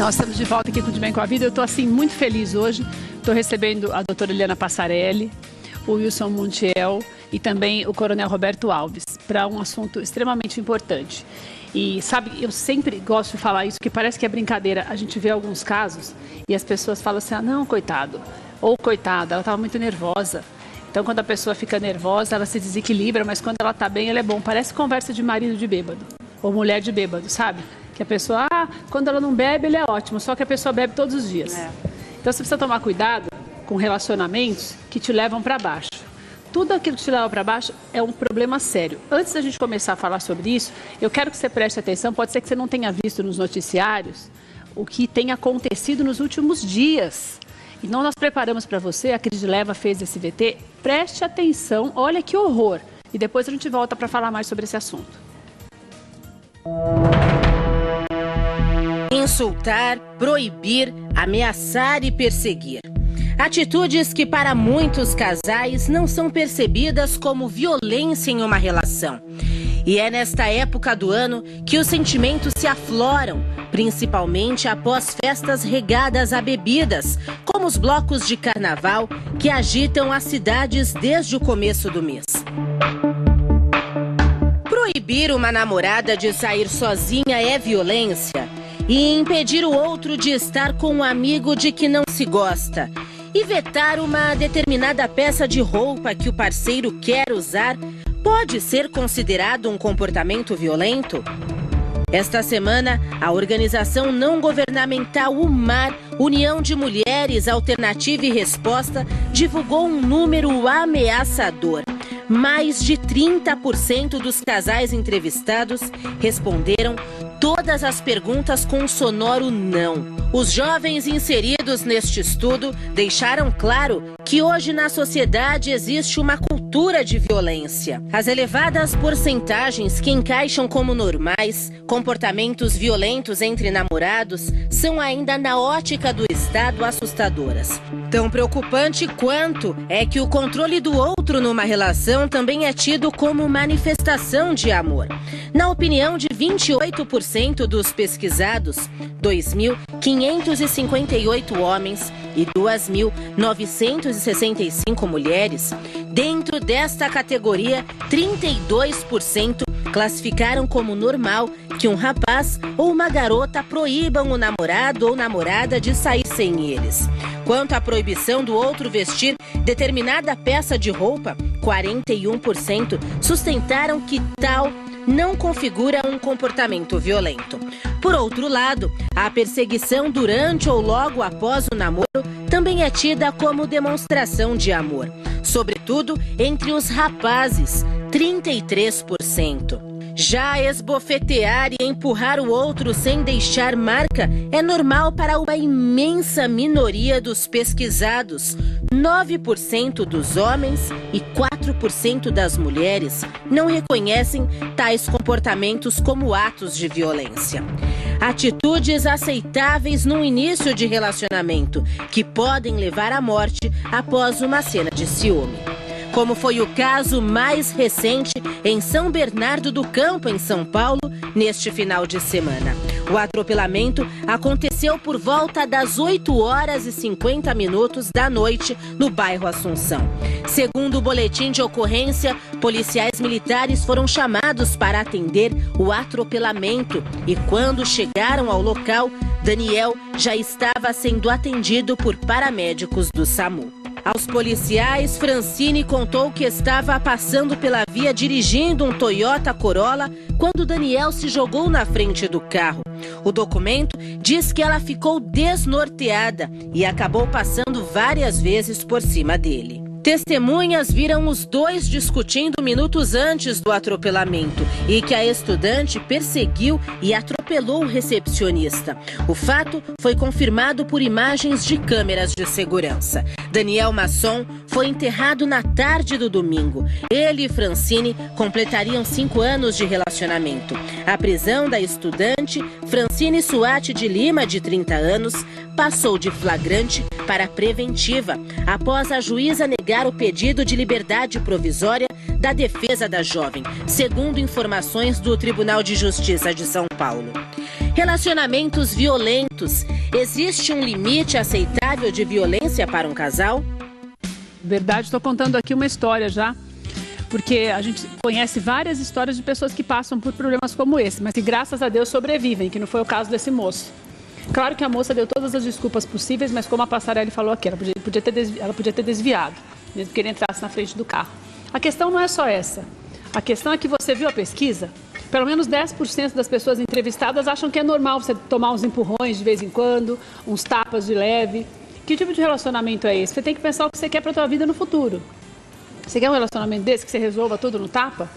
Nós estamos de volta aqui com o De Bem com a Vida. Eu estou assim muito feliz hoje. Estou recebendo a doutora Eliana Passarelli, o Wilson Montiel e também o coronel Roberto Alves para um assunto extremamente importante. E sabe, eu sempre gosto de falar isso, que parece que é brincadeira. A gente vê alguns casos e as pessoas falam assim, ah não, coitado, ou coitada, ela estava muito nervosa. Então quando a pessoa fica nervosa, ela se desequilibra, mas quando ela está bem, ela é bom. Parece conversa de marido de bêbado, ou mulher de bêbado, sabe? Que a pessoa, quando ela não bebe, ele é ótimo, só que a pessoa bebe todos os dias. Então você precisa tomar cuidado com relacionamentos que te levam para baixo. Tudo aquilo que te leva para baixo é um problema sério. Antes da gente começar a falar sobre isso, eu quero que você preste atenção, pode ser que você não tenha visto nos noticiários o que tem acontecido nos últimos dias. Então nós preparamos para você, a Cris Leva fez esse VT, preste atenção, olha que horror. E depois a gente volta para falar mais sobre esse assunto. Insultar, proibir, ameaçar e perseguir. Atitudes que para muitos casais não são percebidas como violência em uma relação. E é nesta época do ano que os sentimentos se afloram, principalmente após festas regadas a bebidas, como os blocos de carnaval que agitam as cidades desde o começo do mês. Proibir uma namorada de sair sozinha é violência. E impedir o outro de estar com um amigo de que não se gosta. E vetar uma determinada peça de roupa que o parceiro quer usar pode ser considerado um comportamento violento? Esta semana, a organização não governamental UMAR, União de Mulheres Alternativa e Resposta, divulgou um número ameaçador. Mais de 30% dos casais entrevistados responderam todas as perguntas com um sonoro não. Os jovens inseridos neste estudo deixaram claro que hoje na sociedade existe uma cultura de violência. As elevadas porcentagens que encaixam como normais comportamentos violentos entre namorados são ainda na ótica do Estado assustadoras. Tão preocupante quanto é que o controle do outro numa relação também é tido como manifestação de amor. Na opinião de 28% dos pesquisados, 2.558 homens e 2.965 mulheres, dentro desta categoria, 32% classificaram como normal que um rapaz ou uma garota proíbam o namorado ou namorada de sair sem eles. Quanto à proibição do outro vestir determinada peça de roupa, 41% sustentaram que tal não configura um comportamento violento. Por outro lado, a perseguição durante ou logo após o namoro também é tida como demonstração de amor, sobretudo entre os rapazes, 33%. Já esbofetear e empurrar o outro sem deixar marca é normal para uma imensa minoria dos pesquisados. 9% dos homens e 4% das mulheres não reconhecem tais comportamentos como atos de violência. Atitudes aceitáveis no início de relacionamento, que podem levar à morte após uma cena de ciúme. Como foi o caso mais recente em São Bernardo do Campo, em São Paulo, neste final de semana. O atropelamento aconteceu por volta das 8h50 da noite no bairro Assunção. Segundo o boletim de ocorrência, policiais militares foram chamados para atender o atropelamento e quando chegaram ao local, Daniel já estava sendo atendido por paramédicos do SAMU. Aos policiais, Francine contou que estava passando pela via dirigindo um Toyota Corolla quando Daniel se jogou na frente do carro. O documento diz que ela ficou desnorteada e acabou passando várias vezes por cima dele. Testemunhas viram os dois discutindo minutos antes do atropelamento e que a estudante perseguiu e atropelou o recepcionista. O fato foi confirmado por imagens de câmeras de segurança. Daniel Masson foi enterrado na tarde do domingo. Ele e Francine completariam 5 anos de relacionamento. A prisão da estudante, Francine Suati de Lima, de 30 anos, passou de flagrante para preventiva, após a juíza negar o pedido de liberdade provisória da defesa da jovem, segundo informações do Tribunal de Justiça de São Paulo. Relacionamentos violentos. Existe um limite aceitável de violência para um casal? Verdade, estou contando aqui uma história já, porque a gente conhece várias histórias de pessoas que passam por problemas como esse, mas que graças a Deus sobrevivem, que não foi o caso desse moço. Claro que a moça deu todas as desculpas possíveis, mas como a Passarelli falou aqui, ela podia ter desviado, mesmo que ele entrasse na frente do carro. A questão não é só essa. A questão é que você viu a pesquisa? Pelo menos 10% das pessoas entrevistadas acham que é normal você tomar uns empurrões de vez em quando, uns tapas de leve. Que tipo de relacionamento é esse? Você tem que pensar o que você quer para a sua vida no futuro. Você quer um relacionamento desse que você resolva tudo no tapa?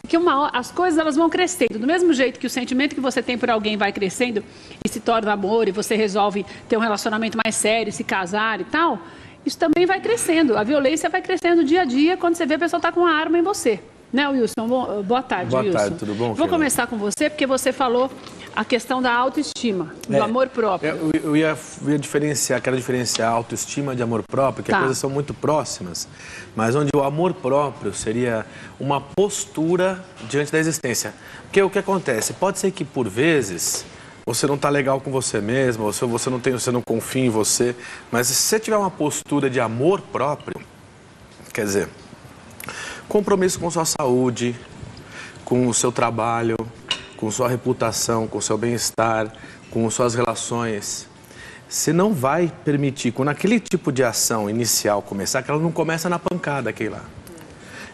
Porque as coisas elas vão crescendo. Do mesmo jeito que o sentimento que você tem por alguém vai crescendo e se torna amor e você resolve ter um relacionamento mais sério, se casar e tal, isso também vai crescendo. A violência vai crescendo dia a dia quando você vê a pessoa estar com uma arma em você. Né, Wilson? Boa tarde, Wilson. Boa tarde, tudo bom? Vou começar com você, porque você falou a questão da autoestima, do amor próprio. Eu ia diferenciar, quero diferenciar a autoestima de amor próprio, que as coisas são muito próximas, mas onde o amor próprio seria uma postura diante da existência. Porque o que acontece? Pode ser que, por vezes, você não está legal com você mesmo, ou você não confia em você, mas se você tiver uma postura de amor próprio, quer dizer, compromisso com sua saúde, com o seu trabalho, com sua reputação, com seu bem-estar, com suas relações. Você não vai permitir, quando aquele tipo de ação inicial começar, que ela não começa na pancada, aqui lá.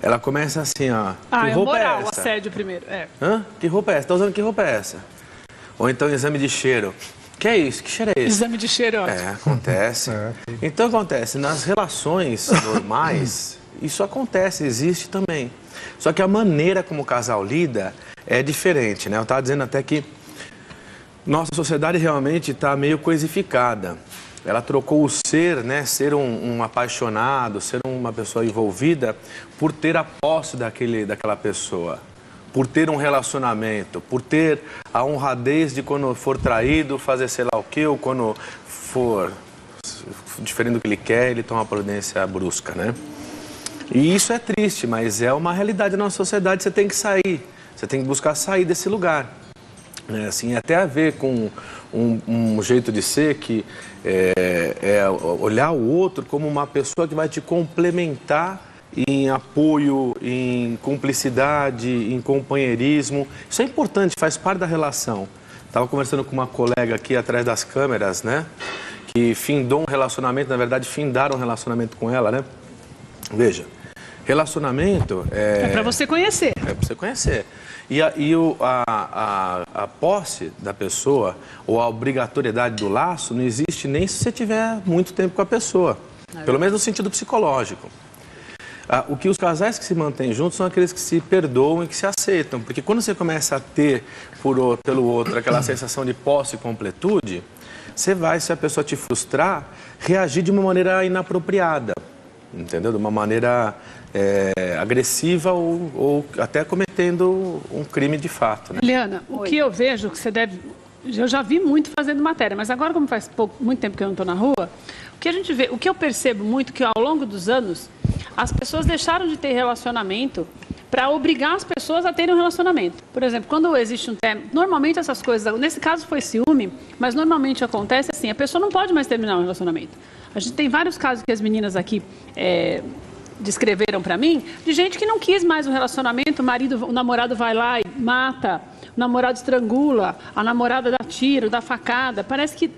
Ela começa assim, ó. Que roupa moral, é essa? Assédio primeiro. Hã? Que roupa é essa? Tá usando que roupa é essa? Ou então exame de cheiro. Que é isso? Que cheiro é esse? Exame de cheiro, ótimo. Acontece. Então acontece, nas relações normais, isso acontece, existe também. Só que a maneira como o casal lida é diferente, né? Eu estava dizendo até que nossa sociedade realmente está meio coisificada. Ela trocou o ser, né? Ser um apaixonado, ser uma pessoa envolvida, por ter a posse daquela pessoa. Por ter um relacionamento, por ter a honradez de quando for traído, fazer sei lá o quê, ou quando for diferente do que ele quer, ele toma uma providência brusca, né? E isso é triste, mas é uma realidade da nossa sociedade, você tem que sair, você tem que buscar sair desse lugar. Assim, até a ver com um jeito de ser que é olhar o outro como uma pessoa que vai te complementar em apoio, em cumplicidade, em companheirismo. Isso é importante, faz parte da relação. Estava conversando com uma colega aqui atrás das câmeras, né? Que findou um relacionamento, na verdade findaram um relacionamento com ela, né? Veja, relacionamento é para você conhecer. É para você conhecer. E a posse da pessoa, ou a obrigatoriedade do laço, não existe nem se você tiver muito tempo com a pessoa. Pelo menos no sentido psicológico. O que os casais que se mantêm juntos são aqueles que se perdoam e que se aceitam. Porque quando você começa a ter pelo outro aquela sensação de posse e completude, você vai, se a pessoa te frustrar, reagir de uma maneira inapropriada. Entendeu? De uma maneira agressiva ou até cometendo um crime de fato. Né? Eliana, o que eu vejo que você deve... Eu já vi muito fazendo matéria, mas agora, como faz muito tempo que eu não estou na rua, o que a gente vê, o que eu percebo muito, que ao longo dos anos, as pessoas deixaram de ter relacionamento para obrigar as pessoas a terem um relacionamento. Por exemplo, quando existe um tema, normalmente essas coisas, nesse caso foi ciúme, mas normalmente acontece assim, a pessoa não pode mais terminar um relacionamento. A gente tem vários casos que as meninas aqui descreveram para mim, de gente que não quis mais um relacionamento, o namorado vai lá e mata, o namorado estrangula, a namorada dá tiro, dá facada. Parece que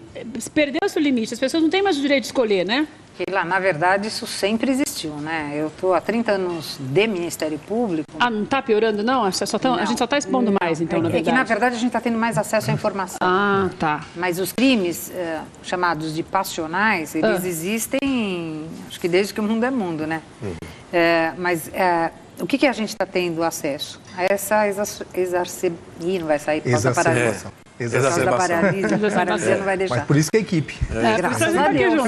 perdeu-se o limite, as pessoas não têm mais o direito de escolher, né? Keila, na verdade, isso sempre existiu, né? Eu estou há 30 anos de Ministério Público. Ah, não está piorando, não? A gente só está expondo mais, então, na verdade. É que, na verdade, a gente está tendo mais acesso à informação. Ah, tá. Mas os crimes chamados de passionais, eles existem, acho que desde que o mundo é mundo, né? Mas o que a gente está tendo acesso? A essa não vai sair, exacerbação. Paralisia não vai deixar. Mas por isso que é equipe. Graças a Deus.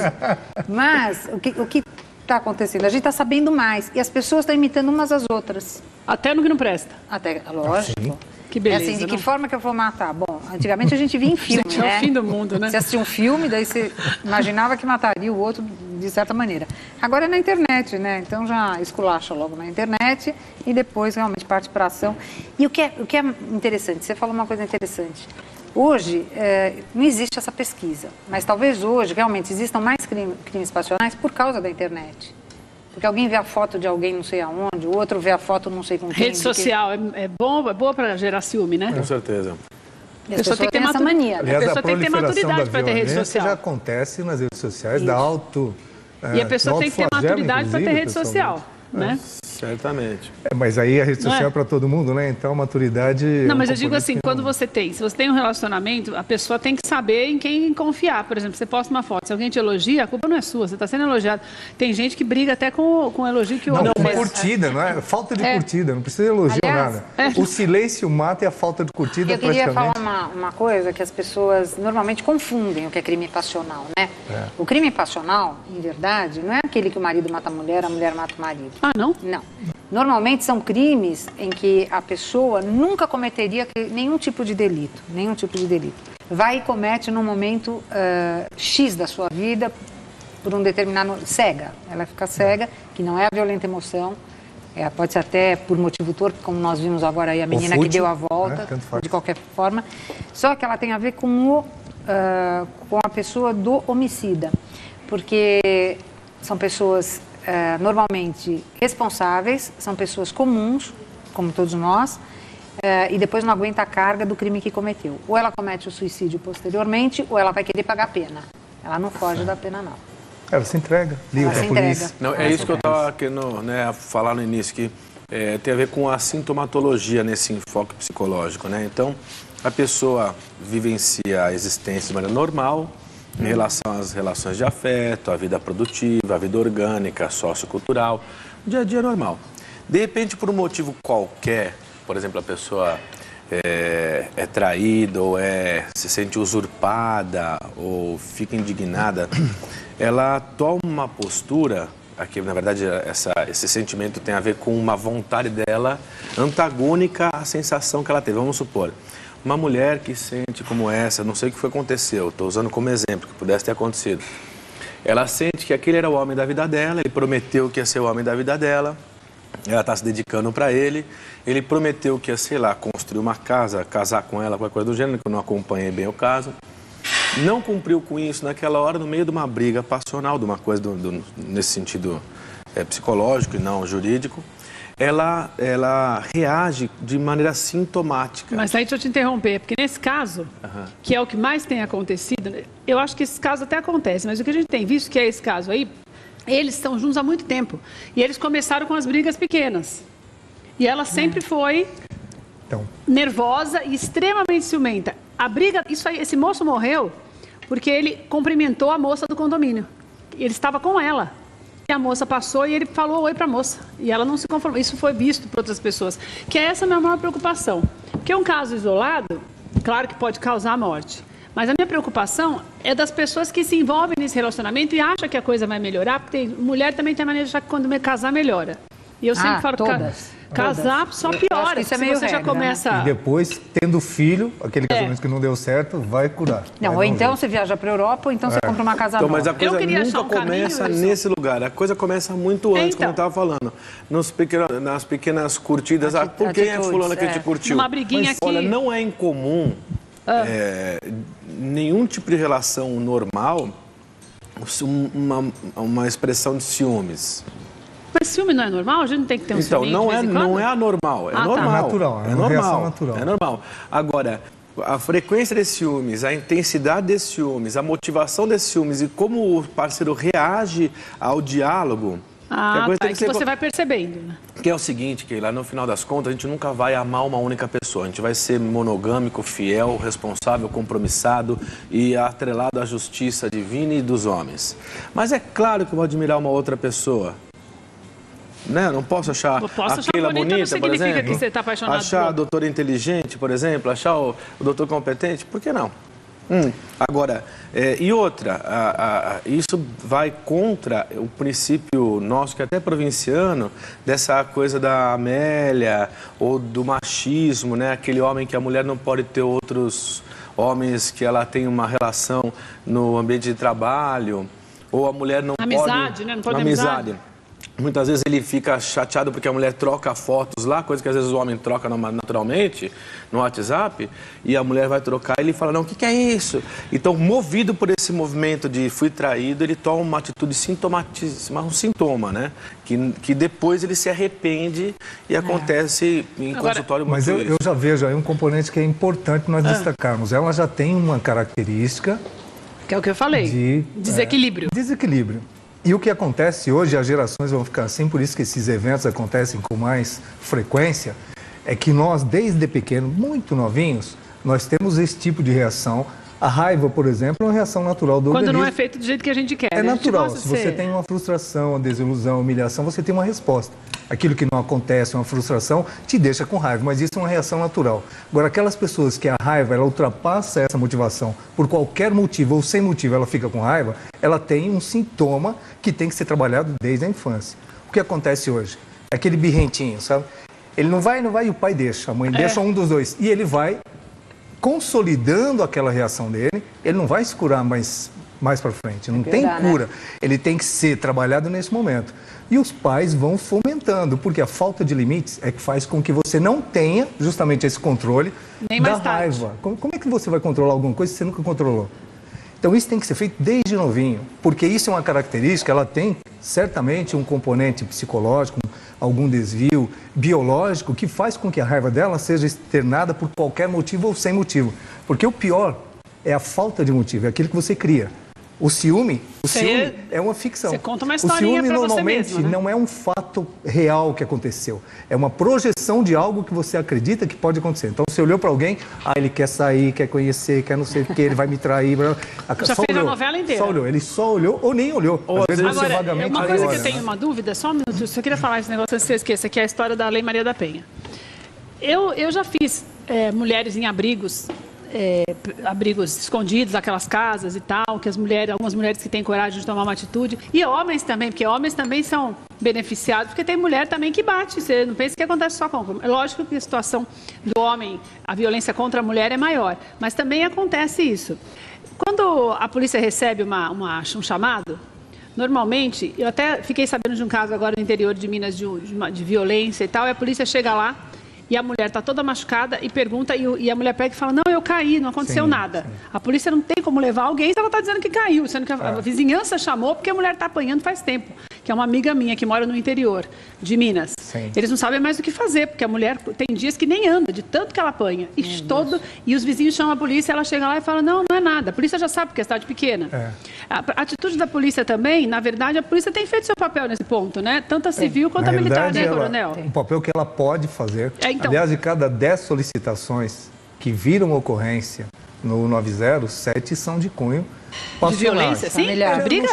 Mas o que está acontecendo? A gente está sabendo mais. E as pessoas estão imitando umas às outras. Até no que não presta. Até, lógico. Sim. Que beleza. De que forma que eu vou matar? Bom, antigamente a gente via em filme, gente, é o fim do mundo, né? Você assistia um filme, daí você imaginava que mataria o outro de certa maneira. Agora é na internet, né? Então já esculacha logo na internet e depois realmente parte para a ação. E o que é interessante, você falou uma coisa interessante. Hoje não existe essa pesquisa, mas talvez hoje realmente existam mais crimes passionais por causa da internet. Porque alguém vê a foto de alguém não sei aonde, o outro vê a foto não sei com quem. Rede social é boa para gerar ciúme, né? Com certeza. A pessoa tem que ter essa mania. Aliás, a pessoa tem que ter maturidade para ter rede social. já acontece nas redes sociais, da auto... E a pessoa tem que ter maturidade para ter rede social, né? Certamente. Mas aí a rede social é para todo mundo, né? Então a maturidade... Não, mas eu digo assim, se você tem um relacionamento, a pessoa tem que saber em quem confiar. Por exemplo, você posta uma foto, se alguém te elogia, a culpa não é sua, você está sendo elogiado. Tem gente que briga até com o elogio que o outro fez. Curtida, não é? Falta de curtida, não precisa elogio nada. O silêncio mata e a falta de curtida eu queria falar uma coisa que as pessoas normalmente confundem o que é crime passional, né? O crime passional, em verdade, não é aquele que o marido mata a mulher mata o marido. Ah, não? Não. Normalmente são crimes em que a pessoa nunca cometeria nenhum tipo de delito, Vai e comete num momento X da sua vida, por um determinado... cega. Ela fica cega, que não é a violenta emoção, pode ser até por motivo torpe, como nós vimos agora aí, a menina que deu a volta, de qualquer forma. Só que ela tem a ver com a pessoa do homicida, porque são pessoas... normalmente responsáveis, são pessoas comuns, como todos nós, e depois não aguenta a carga do crime que cometeu. Ou ela comete o suicídio posteriormente, ou ela vai querer pagar a pena. Ela não foge da pena, não. Ela se entrega, liga para a polícia. Não, é isso que eu estava querendo falar no início, que tem a ver com a sintomatologia nesse enfoque psicológico, né? Então, a pessoa vivencia a existência de maneira normal, em relação às relações de afeto, à vida produtiva, à vida orgânica, sociocultural, o dia a dia normal. De repente, por um motivo qualquer, por exemplo, a pessoa é traída ou se sente usurpada ou fica indignada, ela toma uma postura, aqui na verdade esse sentimento tem a ver com uma vontade dela antagônica à sensação que ela teve. Vamos supor, uma mulher que sente como essa, não sei o que aconteceu, estou usando como exemplo, que pudesse ter acontecido. Ela sente que aquele era o homem da vida dela, ele prometeu que ia ser o homem da vida dela, ela está se dedicando para ele prometeu que ia, sei lá, construir uma casa, casar com ela, qualquer coisa do gênero, que eu não acompanhei bem o caso. Não cumpriu com isso naquela hora, no meio de uma briga passional, de uma coisa nesse sentido psicológico e não jurídico. Ela reage de maneira sintomática. Mas aí deixa eu te interromper, porque nesse caso, que é o que mais tem acontecido, eu acho que esse caso até acontece, mas o que a gente tem visto que é esse caso aí, eles estão juntos há muito tempo. E eles começaram com as brigas pequenas. E ela sempre foi nervosa e extremamente ciumenta. A briga, esse moço morreu porque ele cumprimentou a moça do condomínio. Ele estava com ela. E a moça passou e ele falou oi para a moça. E ela não se conformou. Isso foi visto por outras pessoas. Que essa é a minha maior preocupação. Porque um caso isolado, claro que pode causar morte. Mas a minha preocupação é das pessoas que se envolvem nesse relacionamento e acham que a coisa vai melhorar. Porque mulher também tem a maneira de achar que quando casar, melhora. E eu sempre falo que casar só piora. Isso é meio você já começa... E depois, tendo filho, aquele casamento que não deu certo, vai curar. Não, ou então você viaja para a Europa, ou então você compra uma casa nova. Mas a coisa nunca começa nesse lugar. A coisa começa muito antes, como eu estava falando. Nas pequenas curtidas. Por quem é fulano que te curtiu? Uma briguinha aqui. Olha, não é incomum nenhum tipo de relação normal uma expressão de ciúmes. Mas ciúme não é normal? A gente não tem que ter um ciúme Então, não é anormal, é normal. É natural, é uma reação natural. É normal. Agora, a frequência desses ciúmes, a intensidade desses ciúmes, a motivação desses ciúmes e como o parceiro reage ao diálogo... que você vai percebendo, né? Que é o seguinte, que lá no final das contas, a gente nunca vai amar uma única pessoa. A gente vai ser monogâmico, fiel, responsável, compromissado e atrelado à justiça divina e dos homens. Mas é claro que eu vou admirar uma outra pessoa. Né? Não posso achar aquela bonita, por exemplo, que você tá apaixonado achar a doutora inteligente, por exemplo, achar o doutor competente, por que não? Agora, e outra, isso vai contra o princípio nosso, que é até provinciano, dessa coisa da Amélia ou do machismo, né? Aquele homem que a mulher não pode ter outros homens, que ela tem uma relação no ambiente de trabalho. ou a mulher não amizade, né? Não pode amizade. Muitas vezes ele fica chateado porque a mulher troca fotos lá, coisa que às vezes o homem troca naturalmente no WhatsApp, e a mulher vai trocar e ele fala, não, o que é isso? Então, movido por esse movimento de fui traído, ele toma uma atitude sintomática, um sintoma, né? Que depois ele se arrepende e acontece em consultório muito. Mas eu já vejo aí um componente que é importante nós destacarmos. Ela já tem uma característica... Que é o que eu falei, de desequilíbrio. Desequilíbrio. E o que acontece hoje, as gerações vão ficar assim, por isso que esses eventos acontecem com mais frequência, é que nós, desde pequeno, muito novinhos, nós temos esse tipo de reação. A raiva, por exemplo, é uma reação natural do organismo. Quando não é feito do jeito que a gente quer. É natural. Se você tem uma frustração, uma desilusão, uma humilhação, você tem uma resposta. Aquilo que não acontece, uma frustração, te deixa com raiva, mas isso é uma reação natural. Agora, aquelas pessoas que a raiva, ela ultrapassa essa motivação, por qualquer motivo ou sem motivo ela fica com raiva, ela tem um sintoma que tem que ser trabalhado desde a infância. O que acontece hoje? Aquele birrentinho, sabe? Ele não vai e o pai deixa, a mãe deixa um dos dois. E ele vai consolidando aquela reação dele, ele não vai se curar mais para frente, não tem cura. Ele tem que ser trabalhado nesse momento. E os pais vão fomentando, porque a falta de limites é que faz com que você não tenha justamente esse controle da raiva. Como é que você vai controlar alguma coisa se você nunca controlou? Então isso tem que ser feito desde novinho, porque isso é uma característica, ela tem certamente um componente psicológico, algum desvio biológico que faz com que a raiva dela seja externada por qualquer motivo ou sem motivo. Porque o pior é a falta de motivo, é aquilo que você cria. O ciúme é uma ficção. Você conta uma historinha para você mesmo. O ciúme normalmente né? não é um fato real que aconteceu. É uma projeção de algo que você acredita que pode acontecer. Então você olhou para alguém, ele quer sair, quer conhecer, quer não sei o que, ele vai me trair. Já fez a novela inteira. Só olhou. Ele só olhou ou nem olhou. Às vezes você vagamente uma coisa que eu tenho uma dúvida, só um minuto, eu só queria falar esse negócio antes que eu esqueça, que é a história da Lei Maria da Penha. Eu já fiz mulheres em abrigos, abrigos escondidos, aquelas casas e tal, que algumas mulheres que têm coragem de tomar uma atitude, e homens também, porque homens também são beneficiados, porque tem mulher também que bate, você não pensa que acontece só com... É lógico que a situação do homem, a violência contra a mulher é maior, mas também acontece isso. Quando a polícia recebe um chamado, normalmente, eu até fiquei sabendo de um caso agora no interior de Minas de violência e tal, e a polícia chega lá, e a mulher está toda machucada e pergunta, e a mulher pega e fala, não, eu caí, não aconteceu nada. Sim. A polícia não tem como levar alguém se ela está dizendo que caiu, sendo que a vizinhança chamou porque a mulher está apanhando faz tempo, que é uma amiga minha que mora no interior de Minas. Sim. Eles não sabem mais o que fazer, porque a mulher tem dias que nem anda, de tanto que ela apanha. E os vizinhos chamam a polícia, ela chega lá e fala, não é nada. A polícia já sabe porque é cidade pequena. A atitude da polícia também, na verdade, a polícia tem feito seu papel nesse ponto, né? Tanto a civil quanto a militar, né, coronel? Um papel que ela pode fazer. Então, aliás, de cada 10 solicitações que viram ocorrência no 90, 7 são de cunho passional. De violência, sim? Briga?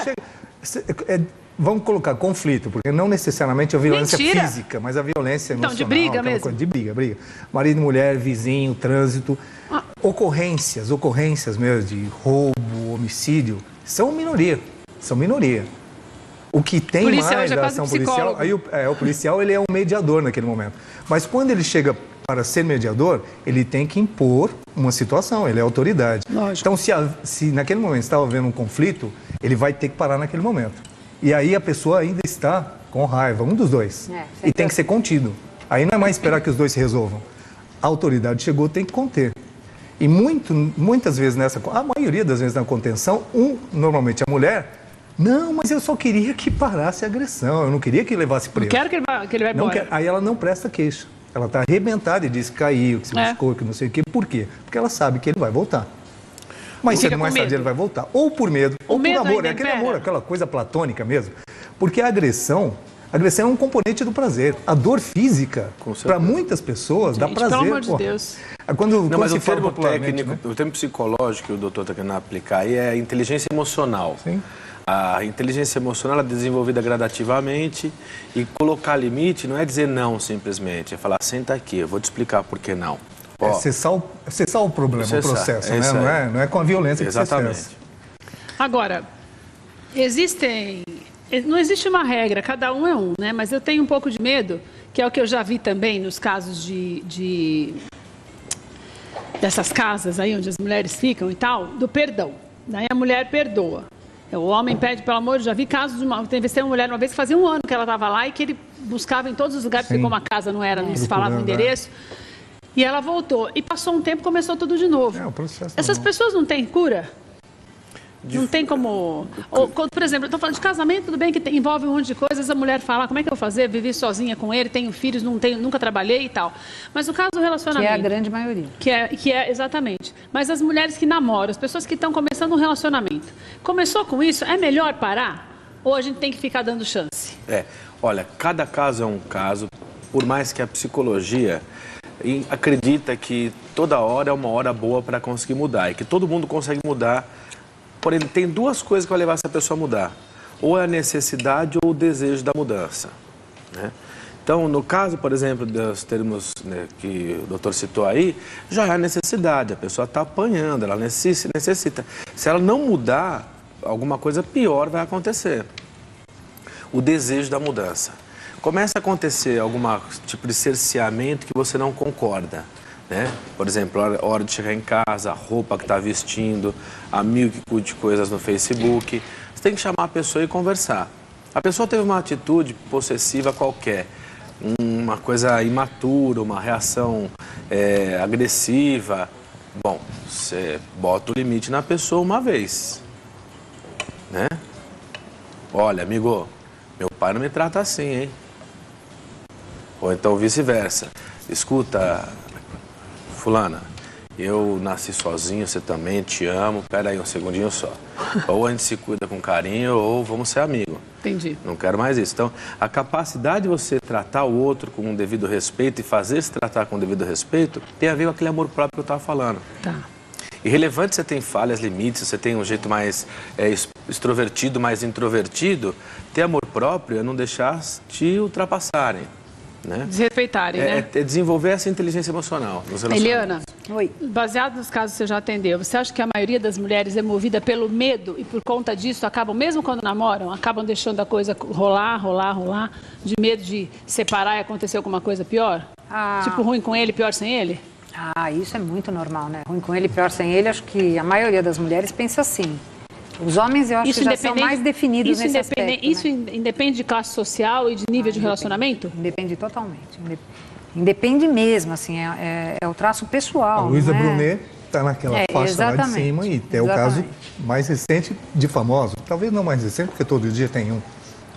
Vamos colocar conflito, porque não necessariamente a violência física, mas a violência emocional. Então, de briga mesmo? Coisa, de briga. Marido, mulher, vizinho, trânsito. Ocorrências mesmo de roubo, homicídio, são minoria. O que tem mais da ação policial... Aí o policial ele é um mediador naquele momento. Mas quando ele chega para ser mediador, ele tem que impor uma situação, ele é autoridade. Lógico. Então, se naquele momento estava havendo um conflito, ele vai ter que parar naquele momento. E aí a pessoa ainda está com raiva, um dos dois. E tem que ser contido. Aí não é mais esperar que os dois se resolvam. A autoridade chegou, tem que conter. E muitas vezes a maioria das vezes na contenção, normalmente a mulher, não, mas eu só queria que parasse a agressão, eu não queria que levasse preso. Não quero que ele vá embora. Aí ela não presta queixa. Ela está arrebentada e diz que caiu, que se machucou, que não sei o quê. Por quê? Porque ela sabe que ele vai voltar. Mas cedo ou mais tarde ele vai voltar. Ou por medo, ou por amor. É aquele amor, aquela coisa platônica mesmo. Porque a agressão é um componente do prazer. A dor física, para muitas pessoas, dá prazer. Pelo amor de Deus. Mas o termo técnico, o termo psicológico que o doutor está querendo aplicar aí é inteligência emocional. Sim. A inteligência emocional é desenvolvida gradativamente e colocar limite não é dizer não simplesmente, é falar, senta aqui, eu vou te explicar por que não. Cessar o problema, o processo, né? Não é com a violência que você cessa. Agora, não existe uma regra, cada um é um, né? Mas eu tenho um pouco de medo, que é o que eu já vi também nos casos dessas casas aí onde as mulheres ficam e tal, do perdão. Daí a mulher perdoa. O homem pede, pelo amor, já vi casos de uma mulher uma vez que fazia 1 ano que ela estava lá e que ele buscava em todos os lugares, porque como a casa não era, não se falava o endereço. E ela voltou. E passou um tempo, começou tudo de novo. O processo Essas pessoas não têm cura? Não tem como... Ou, por exemplo, eu estou falando de casamento, tudo bem que envolve um monte de coisas, a mulher fala, como é que eu vou fazer? Vivi sozinha com ele, tenho filhos, nunca trabalhei e tal. Mas no caso do relacionamento... Que é a grande maioria. Que é exatamente. Mas as mulheres que namoram, as pessoas que estão começando um relacionamento, começou com isso, é melhor parar? Ou a gente tem que ficar dando chance? Olha, cada caso é um caso, por mais que a psicologia acredita que toda hora é uma hora boa para conseguir mudar, e que todo mundo consegue mudar. Porém, tem 2 coisas que vai levar essa pessoa a mudar. Ou é a necessidade ou o desejo da mudança, né? Então, no caso, por exemplo, dos termos, né, que o doutor citou aí, já é a necessidade. A pessoa está apanhando, ela necessita. Se ela não mudar, alguma coisa pior vai acontecer. O desejo da mudança. Começa a acontecer algum tipo de cerceamento que você não concorda, né? Por exemplo, a hora de chegar em casa, a roupa que está vestindo, a mil que cuide coisas no Facebook. Você tem que chamar a pessoa e conversar. A pessoa teve uma atitude possessiva qualquer, uma coisa imatura, uma reação agressiva. Bom, você bota o limite na pessoa uma vez, né? Olha, amigo, meu pai não me trata assim, hein? Ou então vice-versa. Escuta, fulana, eu nasci sozinho, você também, te amo, pera aí um segundinho só. Ou a gente se cuida com carinho, ou vamos ser amigos. Entendi. Não quero mais isso. Então, a capacidade de você tratar o outro com um devido respeito e fazer se tratar com um devido respeito tem a ver com aquele amor próprio que eu estava falando. Tá. Irrelevante se você tem falhas, limites, se você tem um jeito mais extrovertido, mais introvertido, ter amor próprio é não deixar te ultrapassarem, né? Desrespeitarem, né? É desenvolver essa inteligência emocional nos relacionamentos. Eliana, oi. Baseado nos casos que você já atendeu, você acha que a maioria das mulheres é movida pelo medo e por conta disso acabam, mesmo quando namoram, acabam deixando a coisa rolar, de medo de separar e acontecer alguma coisa pior? Tipo, ruim com ele, pior sem ele? Isso é muito normal, né? Ruim com ele, pior sem ele. Acho que a maioria das mulheres pensa assim. Os homens, eu acho que já são mais definidos nesse aspecto. Isso independe de classe social e de nível de relacionamento? Independe totalmente. Independe mesmo, assim, é o traço pessoal. A Luísa Brunet está naquela faixa lá de cima e é o caso mais recente de famoso. Talvez não mais recente, porque todo dia tem um.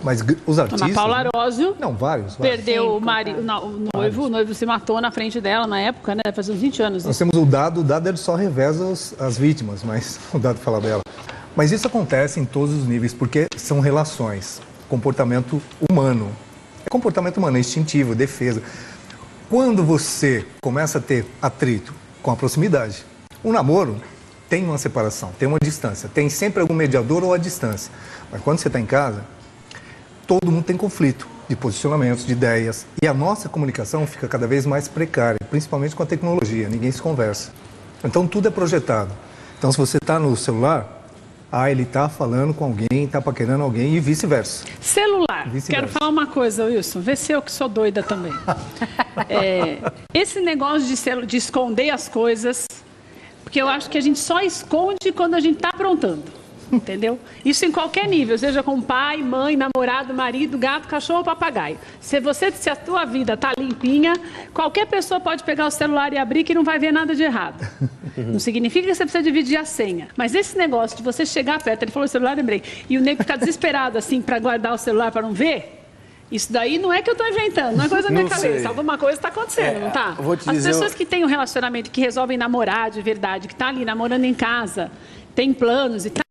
Mas os artistas... A Paula Arósio... Não, vários. Perdeu o noivo se matou na frente dela na época, né? Faz uns 20 anos. Nós temos o dado ele só reveza as vítimas, mas o dado fala dela. Mas isso acontece em todos os níveis, porque são relações, comportamento humano. É comportamento humano, é instintivo, defesa. Quando você começa a ter atrito com a proximidade, o namoro tem uma separação, tem uma distância, tem sempre algum mediador ou a distância. Mas quando você está em casa, todo mundo tem conflito de posicionamentos, de ideias. E a nossa comunicação fica cada vez mais precária, principalmente com a tecnologia. Ninguém se conversa. Então, tudo é projetado. Então, se você está no celular, ele está falando com alguém, está paquerando alguém e vice-versa. Celular. Quero falar uma coisa, Wilson. Vê se eu que sou doida também. Esse negócio de esconder as coisas, porque eu acho que a gente só esconde quando a gente está aprontando. Entendeu? Isso em qualquer nível, seja com pai, mãe, namorado, marido, gato, cachorro ou papagaio. Se a tua vida tá limpinha, qualquer pessoa pode pegar o celular e abrir que não vai ver nada de errado. Não significa que você precisa dividir a senha. Mas esse negócio de você chegar perto, ele falou celular, lembrei, e o nego ficar desesperado assim para guardar o celular para não ver, isso daí não é que eu estou inventando, não é coisa da minha cabeça. Sei. Alguma coisa está acontecendo, não está? As pessoas que têm um relacionamento, que resolvem namorar de verdade, que tá ali namorando em casa, tem planos e tal,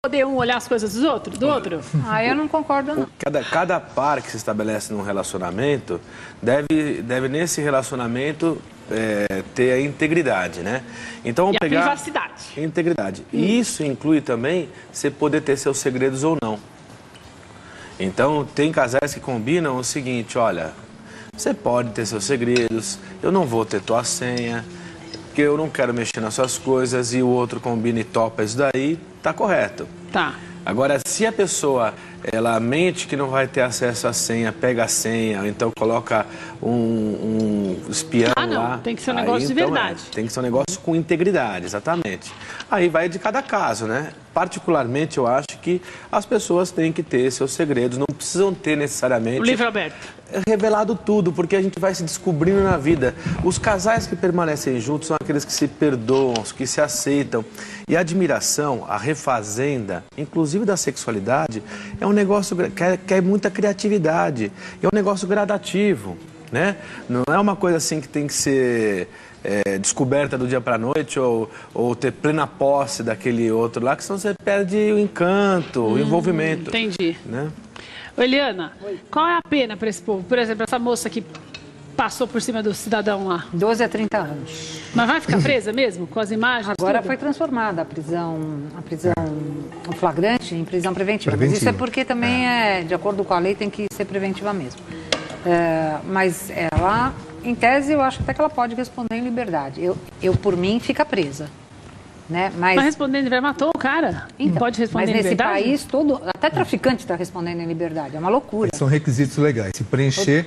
poder um olhar as coisas do outro? Eu não concordo, não. Cada par que se estabelece num relacionamento deve nesse relacionamento ter a integridade, né? Então, a privacidade. Integridade. E isso inclui também você poder ter seus segredos ou não. Então, tem casais que combinam o seguinte, olha, você pode ter seus segredos, eu não vou ter tua senha, porque eu não quero mexer nas suas coisas, e o outro combina e topa isso daí, tá correto. Tá. Agora, se a pessoa ela mente que não vai ter acesso à senha, pega a senha, ou então coloca um espião lá. Tem que ser um negócio de verdade. Tem que ser um negócio com integridade, exatamente. Aí vai de cada caso, né? Particularmente, eu acho que as pessoas têm que ter seus segredos, não precisam ter necessariamente... O livro aberto. Revelado tudo, porque a gente vai se descobrindo na vida. Os casais que permanecem juntos são aqueles que se perdoam, os que se aceitam. E a admiração, a refazenda, inclusive da sexualidade, é um negócio que é muita criatividade. É um negócio gradativo, né? Não é uma coisa assim que tem que ser... descoberta do dia para a noite ou ter plena posse daquele outro lá, que senão você perde o encanto, o envolvimento. Entendi. Né? Ô, Eliana, qual é a pena para esse povo? Por exemplo, essa moça que passou por cima do cidadão lá. 12 a 30 anos. Mas vai ficar presa mesmo, com as imagens? Agora tudo? foi transformada a prisão flagrante em prisão preventiva. Mas isso é porque também, de acordo com a lei, tem que ser preventiva mesmo. Mas ela... Em tese, eu acho até que ela pode responder em liberdade. Eu por mim, fica presa. Né? Mas respondendo em liberdade, matou o cara? Então, não pode responder em liberdade? Mas nesse país todo, até traficante está respondendo em liberdade. É uma loucura. São requisitos legais. Se preencher,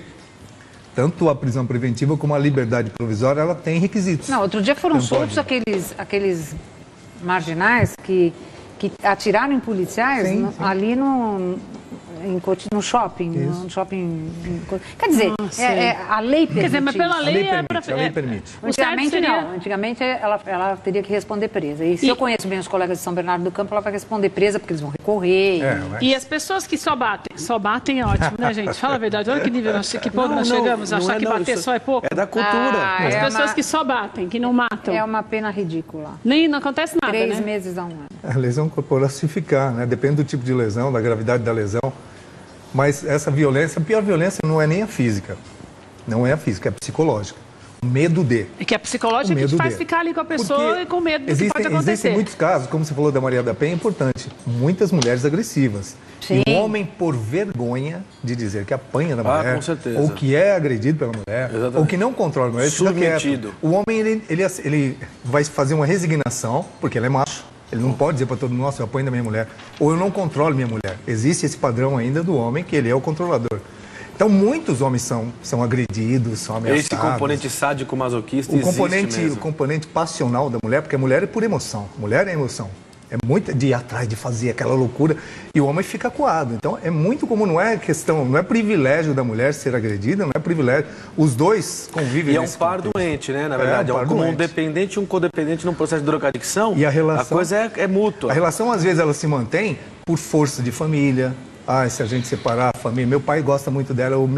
tanto a prisão preventiva como a liberdade provisória, ela tem requisitos. Não, outro dia foram soltos aqueles marginais que atiraram em policiais ali no shopping. Isso. No shopping. Quer dizer, a lei permite. Quer dizer, mas pela lei a lei permite. Antigamente não. Antigamente ela teria que responder presa. E se eu conheço bem os colegas de São Bernardo do Campo, ela vai responder presa porque eles vão recorrer. E as pessoas que só batem é ótimo, né, gente? Fala a verdade. Olha que nível, que ponto nós chegamos. Achar que bater só é pouco. É da cultura. As pessoas que só batem, que não matam. É uma pena ridícula. Nem não acontece nada, 3 meses a 1 ano. A lesão corporal se ficar, né? Depende do tipo de lesão, da gravidade da lesão. Mas essa violência, a pior violência não é nem a física. Não é a física, é a psicológica. O medo de. É que a psicológica que te faz ficar ali com a pessoa e com medo do que pode acontecer. Existem muitos casos, como você falou da Maria da Penha, é importante. Muitas mulheres agressivas. Sim. E o homem, por vergonha de dizer que apanha da mulher, com certeza. ou que é agredido pela mulher, exatamente, ou que não controla a mulher, fica quieto. O homem, ele vai fazer uma resignação, porque ele é macho. Ele não pode dizer para todo mundo, nossa, eu apanho da minha mulher. Ou eu não controlo minha mulher. Existe esse padrão ainda do homem, que ele é o controlador. Então, muitos homens são agredidos, são ameaçados. Esse componente sádico-masoquista o componente passional da mulher, porque a mulher é por emoção. Mulher é emoção. É muito de ir atrás, de fazer aquela loucura. E o homem fica acuado. Então, é muito comum, não é privilégio da mulher ser agredida, não é privilégio. Os dois convivem. E é um par doente, né? Na verdade, um dependente e um codependente num processo de drogadicção. E a coisa é mútua. A relação, às vezes, ela se mantém por força de família. Se a gente separar a família, meu pai gosta muito dela, o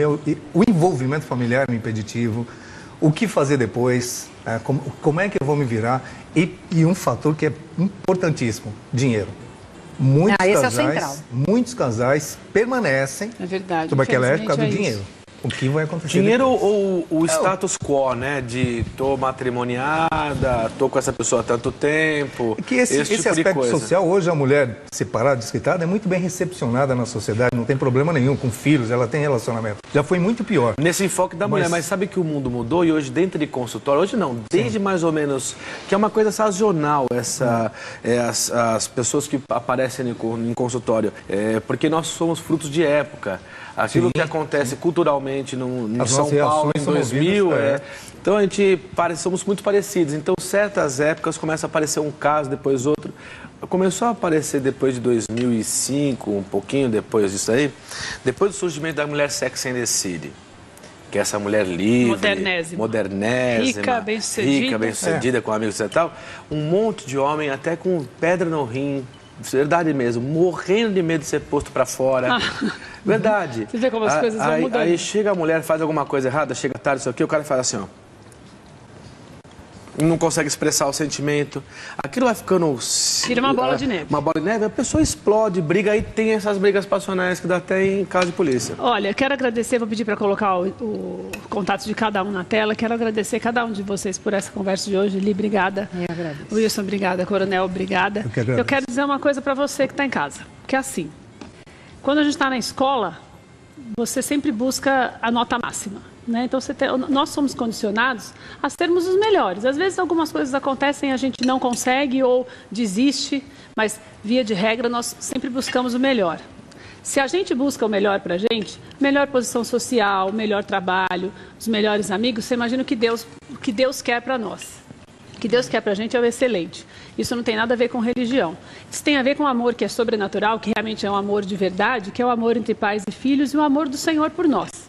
envolvimento familiar é um impeditivo. O que fazer depois? Como é que eu vou me virar? E um fator que é importantíssimo, dinheiro. Muitos casais permanecem sobre aquela época do dinheiro. O que vai acontecer dinheiro depois? ou o status quo, né? De tô matrimoniada, tô com essa pessoa há tanto tempo. Que esse tipo aspecto social, hoje a mulher separada, desquitada, é muito bem recepcionada na sociedade, não tem problema nenhum com filhos, ela tem relacionamento. Já foi muito pior. Nesse enfoque da mulher, mas sabe que o mundo mudou e hoje dentro de consultório, hoje não, desde mais ou menos, que é uma coisa sazonal as pessoas que aparecem em consultório, porque nós somos frutos de época. Aquilo que acontece culturalmente em São Paulo em 2000, então a gente somos muito parecidos. Então certas épocas começa a aparecer um caso, depois outro. Começou a aparecer depois de 2005, um pouquinho depois disso aí, depois do surgimento da mulher Sex and the City, que é essa mulher livre, modernésima, rica, bem-sucedida, com amigos e tal, um monte de homem até com pedra no rim, verdade mesmo, morrendo de medo de ser posto para fora. Verdade. Você vê como as coisas vão mudando. Aí chega a mulher, faz alguma coisa errada, chega tarde, isso aqui, o cara faz assim, ó. Não consegue expressar o sentimento. Aquilo vai ficando... Vira uma bola de neve. Uma bola de neve, a pessoa explode, briga, aí tem essas brigas passionais que dá até em caso de polícia. Olha, quero agradecer, vou pedir para colocar o contato de cada um na tela. Quero agradecer cada um de vocês por essa conversa de hoje. Li, obrigada. Eu agradeço. Wilson, obrigada. Coronel, obrigada. Eu quero dizer uma coisa para você que está em casa. Que é assim, quando a gente está na escola, você sempre busca a nota máxima. Né? Então, nós somos condicionados a sermos os melhores. Às vezes, algumas coisas acontecem, a gente não consegue ou desiste, mas, via de regra, nós sempre buscamos o melhor. Se a gente busca o melhor para a gente, melhor posição social, melhor trabalho, os melhores amigos, você imagina o que Deus quer para nós. O que Deus quer para a gente é o excelente. Isso não tem nada a ver com religião. Isso tem a ver com o amor que é sobrenatural, que realmente é um amor de verdade, que é o amor entre pais e filhos e o amor do Senhor por nós.